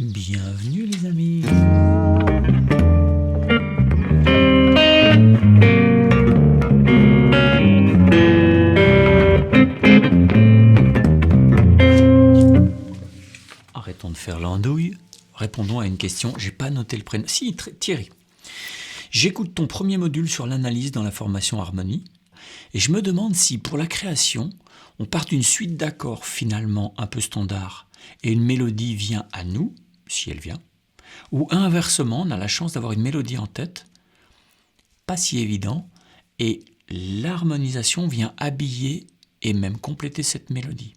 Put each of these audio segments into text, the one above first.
Bienvenue les amis. Arrêtons de faire l'andouille. Répondons à une question. J'ai pas noté le prénom. Si, Thierry. J'écoute ton premier module sur l'analyse dans la formation harmonie et je me demande si pour la création, on part d'une suite d'accords finalement un peu standard et une mélodie vient à nous, si elle vient, ou inversement, on a la chance d'avoir une mélodie en tête, pas si évident, et l'harmonisation vient habiller et même compléter cette mélodie.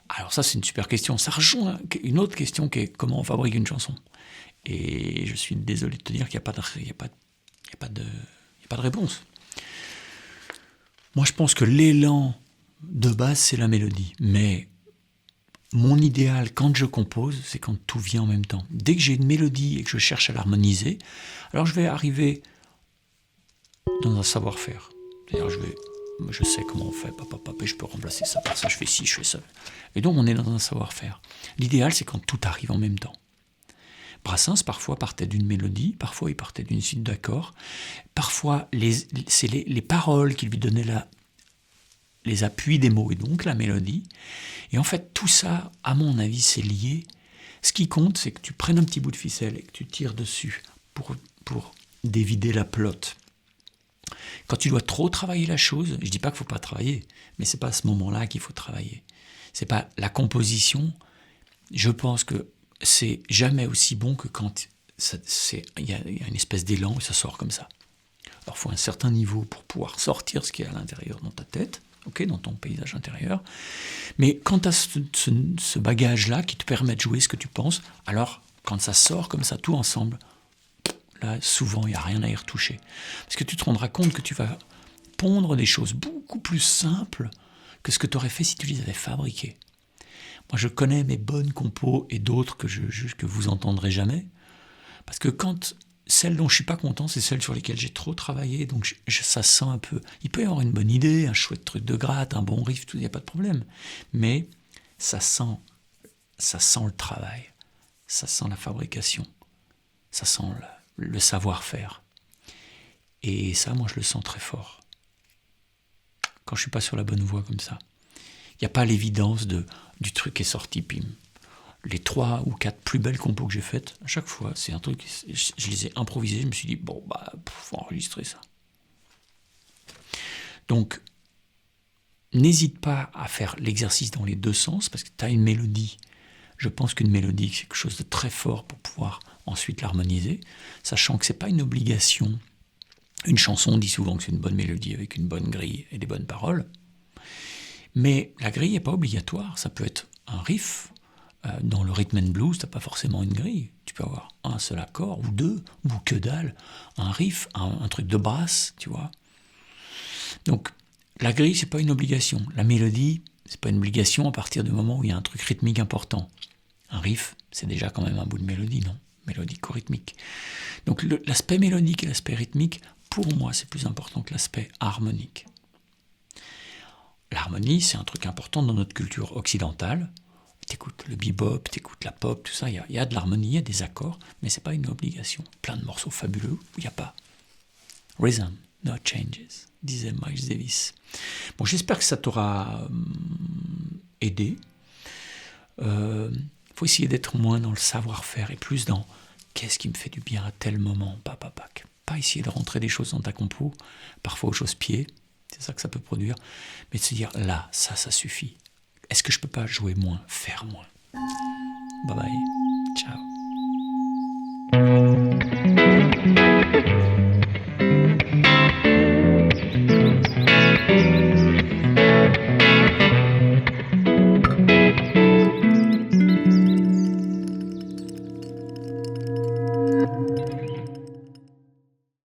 Alors ça, c'est une super question. Ça rejoint une autre question qui est comment on fabrique une chanson. Et je suis désolé de te dire qu'il n'y a pas de réponse. Moi, je pense que l'élan de base, c'est la mélodie. Mais mon idéal, quand je compose, c'est quand tout vient en même temps. Dès que j'ai une mélodie et que je cherche à l'harmoniser, alors je vais arriver dans un savoir-faire. C'est-à-dire, je sais comment on fait, et je peux remplacer ça par ça, je fais ci, je fais ça. Et donc, on est dans un savoir-faire. L'idéal, c'est quand tout arrive en même temps. Brassens, parfois, partait d'une mélodie, parfois, il partait d'une suite d'accords. Parfois, c'est les paroles qui lui donnaient les appuis des mots, et donc la mélodie. Et en fait, tout ça, à mon avis, c'est lié. Ce qui compte, c'est que tu prennes un petit bout de ficelle et que tu tires dessus pour dévider la pelote. Quand tu dois trop travailler la chose, je ne dis pas qu'il ne faut pas travailler, mais ce n'est pas à ce moment-là qu'il faut travailler. Ce n'est pas la composition. Je pense que c'est jamais aussi bon que quand il y a une espèce d'élan et ça sort comme ça. Alors il faut un certain niveau pour pouvoir sortir ce qui est à l'intérieur dans ta tête, dans ton paysage intérieur. Mais quand tu as ce bagage-là qui te permet de jouer ce que tu penses, alors quand ça sort comme ça, tout ensemble, là, souvent, il n'y a rien à y retoucher. Parce que tu te rendras compte que tu vas pondre des choses beaucoup plus simples que ce que tu aurais fait si tu les avais fabriquées. Moi, je connais mes bonnes compos et d'autres que vous entendrez jamais. Parce que quand celles dont je ne suis pas content, c'est celles sur lesquelles j'ai trop travaillé. Donc, ça sent un peu... Il peut y avoir une bonne idée, un chouette truc de gratte, un bon riff, tout, il n'y a pas de problème. Mais ça sent le travail. Ça sent la fabrication. Ça sent le savoir-faire. Et ça, moi, je le sens très fort. Quand je ne suis pas sur la bonne voie comme ça. Il n'y a pas l'évidence du truc qui est sorti, pim. Les 3 ou 4 plus belles compos que j'ai faites, à chaque fois, c'est un truc, je les ai improvisés, je me suis dit, faut enregistrer ça. Donc, n'hésite pas à faire l'exercice dans les deux sens, parce que tu as une mélodie. Je pense qu'une mélodie, c'est quelque chose de très fort pour pouvoir ensuite l'harmoniser, sachant que ce n'est pas une obligation. Une chanson, on dit souvent que c'est une bonne mélodie avec une bonne grille et des bonnes paroles. Mais la grille n'est pas obligatoire. Ça peut être un riff. Dans le rhythm and blues, tu n'as pas forcément une grille. Tu peux avoir un seul accord, ou deux, ou que dalle. Un riff, un truc de basse, tu vois. Donc, la grille, ce n'est pas une obligation. La mélodie, ce n'est pas une obligation à partir du moment où il y a un truc rythmique important. Un riff, c'est déjà quand même un bout de mélodie, non ? Mélodico-rythmique. Donc, l'aspect mélodique et l'aspect rythmique, pour moi, c'est plus important que l'aspect harmonique. L'harmonie, c'est un truc important dans notre culture occidentale. T'écoutes le bebop, t'écoutes la pop, tout ça, il y a de l'harmonie, il y a des accords, mais c'est pas une obligation. Plein de morceaux fabuleux où il n'y a pas. Rhythm, no changes, disait Miles Davis. Bon, j'espère que ça t'aura aidé. Faut essayer d'être moins dans le savoir-faire et plus dans qu'est-ce qui me fait du bien à tel moment, Pas essayer de rentrer des choses dans ta compo, parfois aux chausse-pieds, c'est ça que ça peut produire, mais de se dire là, ça suffit. Est-ce que je peux pas jouer moins, faire moins ? Bye bye, ciao.